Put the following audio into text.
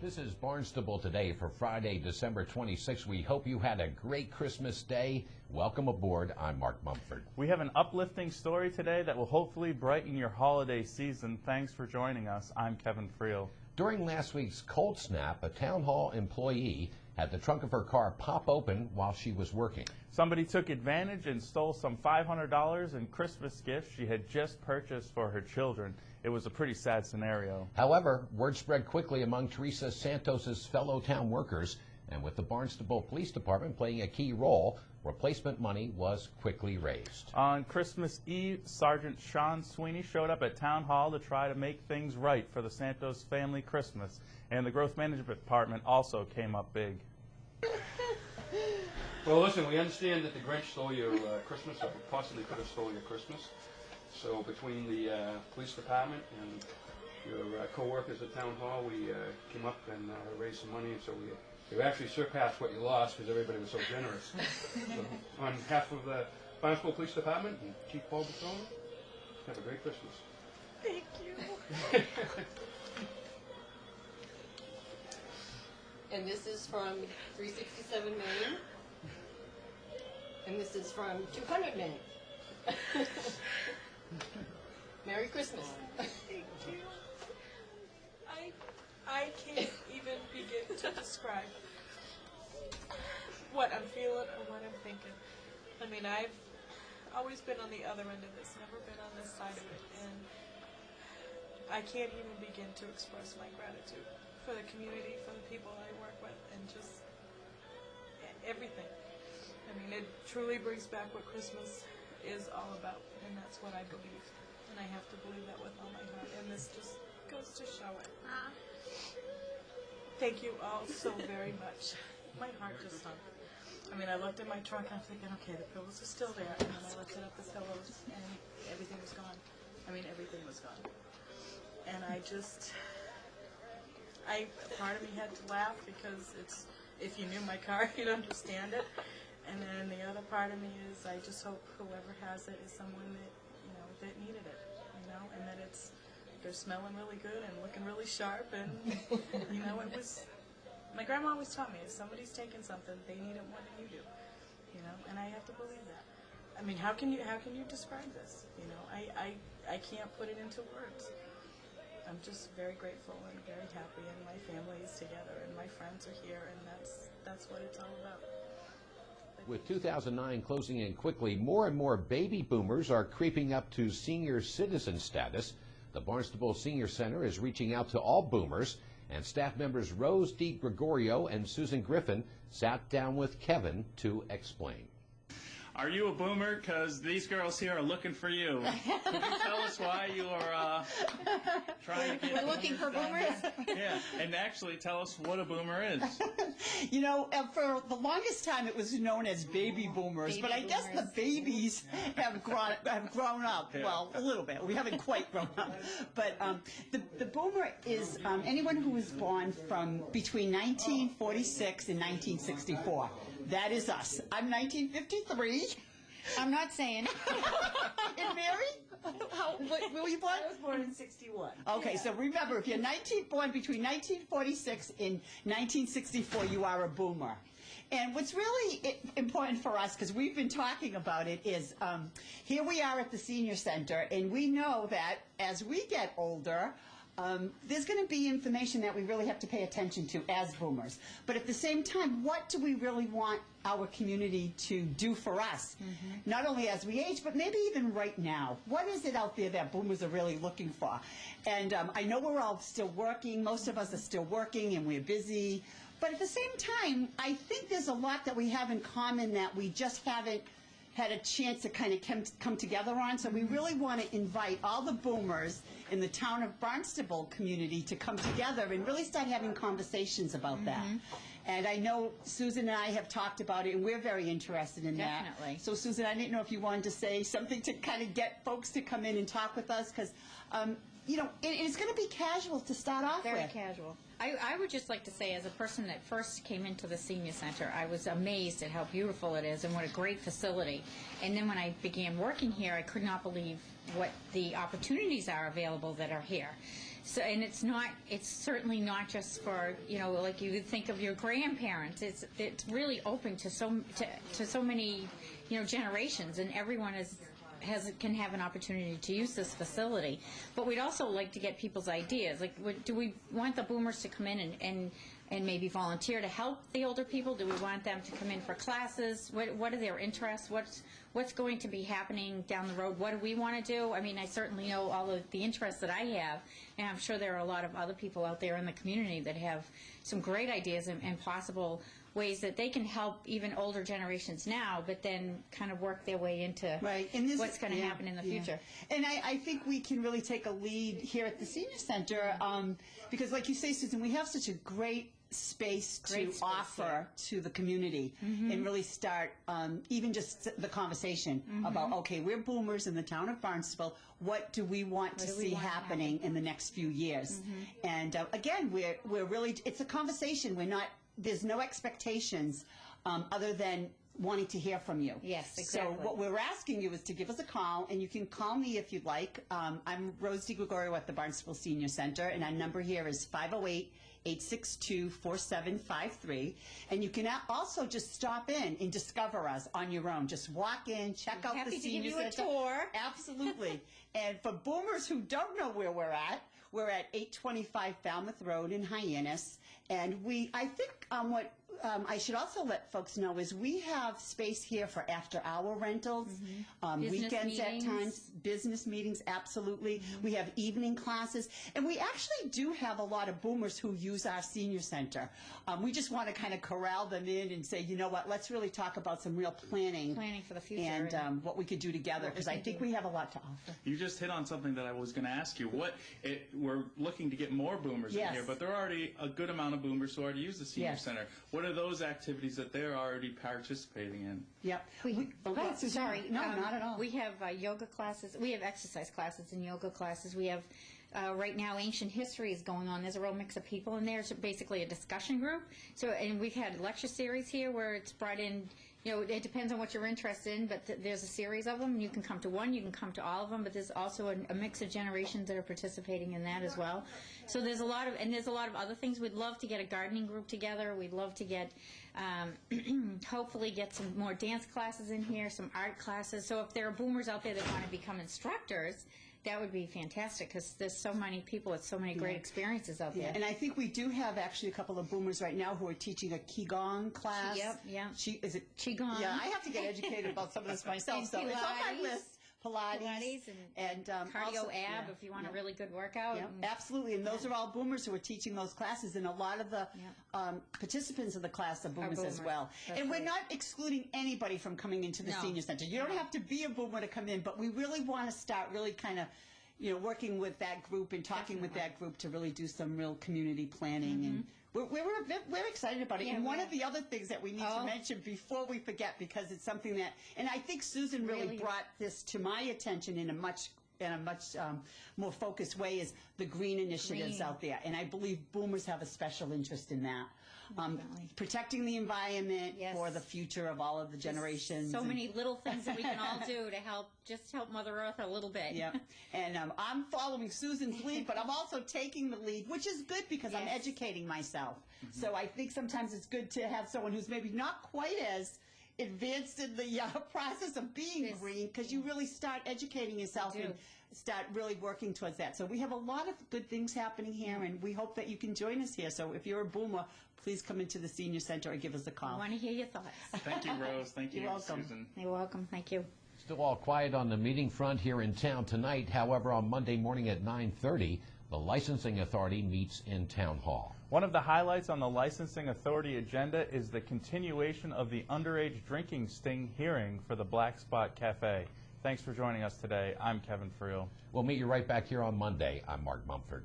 This is Barnstable Today for Friday, December 26th. We hope you had a great Christmas day. Welcome aboard. I'm Mark Mumford. We have an uplifting story today that will hopefully brighten your holiday season. Thanks for joining us. I'm Kevin Friel. During last week's cold snap, a town hall employee had the trunk of her car pop open while she was working. Somebody took advantage and stole some $500 in Christmas gifts she had just purchased for her children. It was a pretty sad scenario. However, word spread quickly among Teresa Santos's fellow town workers, and with the Barnstable Police Department playing a key role, replacement money was quickly raised. On Christmas Eve, Sergeant Sean Sweeney showed up at Town Hall to try to make things right for the Santos family Christmas, and the Growth Management Department also came up big. Well, listen, we understand that the Grinch stole your Christmas, or possibly could have stolen your Christmas. So between the police department and your co-workers at Town Hall, we came up and raised some money, and so we actually surpassed what you lost because everybody was so generous. So on behalf of the Barnstable Police Department and Chief Paul Patrone, have a great Christmas. Thank you. And this is from 367 Main. And this is from 200 Main. Merry Christmas. Thank you. I can't even begin to describe what I'm feeling or what I'm thinking. I mean, I've always been on the other end of this, never been on this side of it, and I can't even begin to express my gratitude for the community, for the people I work with, and just everything. I mean, it truly brings back what Christmas is all about, and that's what I believe. And I have to believe that with all my heart, and this just goes to show it. Thank you all so very much. My heart just sunk. I mean, I looked at my trunk and I'm thinking, okay, the pillows are still there, and then I lifted up the pillows and everything was gone. I mean, everything was gone. And part of me had to laugh because if you knew my car, you'd understand it. And then the other part of me is I just hope whoever has it is someone that, that needed it, and that they're smelling really good and looking really sharp, and, it was, my grandma always taught me, if somebody's taking something, they need it more than you do, and I have to believe that. I mean, how can you describe this, I can't put it into words. I'm just very grateful and very happy, and my family is together, and my friends are here, and that's what it's all about. With 2009 closing in quickly, more and more baby boomers are creeping up to senior citizen status. The Barnstable Senior Center is reaching out to all boomers, and staff members Rose D. Gregorio and Susan Griffin sat down with Kevin to explain. Are you a boomer? Because these girls here are looking for you. Could you tell us why you are trying to get... We're looking for boomers? Yeah, and actually tell us what a boomer is. For the longest time it was known as baby boomers, but I guess the babies have grown up. Yeah. Well, a little bit. We haven't quite grown up. But the boomer is anyone who was born from between 1946 and 1964. That is us. I'm 1953. I'm not saying. And Mary? What were you born? I was born in 61. Okay, yeah. So remember, if you're born between 1946 and 1964, you are a boomer. And what's really important for us, because we've been talking about it, is here we are at the Senior Center, and we know that as we get older, there's going to be information that we really have to pay attention to as boomers. But at the same time, what do we really want our community to do for us? Mm-hmm. Not only as we age, but maybe even right now. What is it out there that boomers are really looking for? And I know we're all still working. Most of us are still working, and we're busy. But at the same time, I think there's a lot that we have in common that we just haven't had a chance to kind of come together on. So we really want to invite all the boomers in the town of Barnstable community to come together and really start having conversations about that. And I know Susan and I have talked about it, and we're very interested in that. Definitely. So Susan, I didn't know if you wanted to say something to kind of get folks to come in and talk with us, because it's going to be casual to start off with. Very casual. I would just like to say, as a person that first came into the senior center, I was amazed at how beautiful it is and what a great facility. And then when I began working here, I could not believe what the opportunities are available that are here. So, and it's certainly not just for, like you think of your grandparents. It's really open to so many, generations, and everyone can have an opportunity to use this facility. But we'd also like to get people's ideas. Like, do we want the boomers to come in and maybe volunteer to help the older people? Do we want them to come in for classes? What are their interests? What's going to be happening down the road? What do we want to do? I mean, I certainly know all of the interests that I have, and I'm sure there are a lot of other people out there in the community that have some great ideas and possible ways that they can help even older generations now, but then kind of work their way into what's going to happen in the future. And I think we can really take a lead here at the Senior Center because, like you say, Susan, we have such a great space to offer to the community and really start even just the conversation about, okay, we're boomers in the town of Barnstable. What do we want to see happening in the next few years? And again, we're really, it's a conversation. There's no expectations other than wanting to hear from you. Yes, exactly. So what we're asking you is to give us a call, and you can call me if you'd like. I'm Rose DiGregorio at the Barnstable Senior Center, and our number here is 508-862-4753. And you can also just stop in and discover us on your own. Just walk in, check out the Senior Center. Happy to give you a tour. Absolutely. And for boomers who don't know where we're at 825 Falmouth Road in Hyannis. And I think what I should also let folks know is we have space here for after-hour rentals, weekends at times, business meetings, absolutely. We have evening classes, and we actually do have a lot of boomers who use our senior center. We just want to kind of corral them in and say, you know what, let's really talk about some real planning for the future, and what we could do together, because I think we have a lot to offer. You just hit on something that I was going to ask you. We're looking to get more boomers in here, but there are already a good amount of boomers who already use the senior center. What are those activities that they're already participating in? Yep. Sorry. No, not at all. We have yoga classes. We have exercise classes and yoga classes. We have, right now, ancient history is going on. There's a real mix of people in there. It's basically a discussion group. So, and we've had lecture series here where it's brought in, it depends on what you're interested in, but there's a series of them. You can come to one, you can come to all of them, but there's also a mix of generations that are participating in that as well. So there's a lot of other things. We'd love to get a gardening group together. We'd love to get, hopefully get some more dance classes in here, some art classes. So if there are boomers out there that want to become instructors, that would be fantastic, because there's so many people with so many great experiences out there. And I think we do have actually a couple of boomers right now who are teaching a Qigong class. Is it Qigong? Yeah, I have to get educated about some of this myself, so it's on my list. Pilates and cardio ab if you want a really good workout. Absolutely, and those are all boomers who are teaching those classes, and a lot of the participants of the class are boomers as well. And we're not excluding anybody from coming into the senior center. You don't have to be a boomer to come in, but we really want to start really kind of working with that group and talking with that group to really do some real community planning. And we're excited about it. And one of the other things that we need to mention before we forget, because it's something that, and I think Susan really brought this to my attention in a much more focused way, is the green initiatives out there. And I believe boomers have a special interest in that. Protecting the environment for the future of all of the generations. So many little things that we can all do to help Mother Earth a little bit. And I'm following Susan's lead, but I'm also taking the lead, which is good because I'm educating myself. So I think sometimes it's good to have someone who's maybe not quite as advanced in the process of being green, because you really start educating yourself and start really working towards that. So we have a lot of good things happening here, and we hope that you can join us here. So if you're a boomer, please come into the Senior Center or give us a call. I want to hear your thoughts. Thank you, Rose. Thank you, You're welcome. Susan. You're welcome. Thank you. Still all quiet on the meeting front here in town tonight. However, on Monday morning at 9:30, the licensing authority meets in Town Hall. One of the highlights on the licensing authority agenda is the continuation of the underage drinking sting hearing for the Black Spot Cafe. Thanks for joining us today. I'm Kevin Friel. We'll meet you right back here on Monday. I'm Mark Mumford.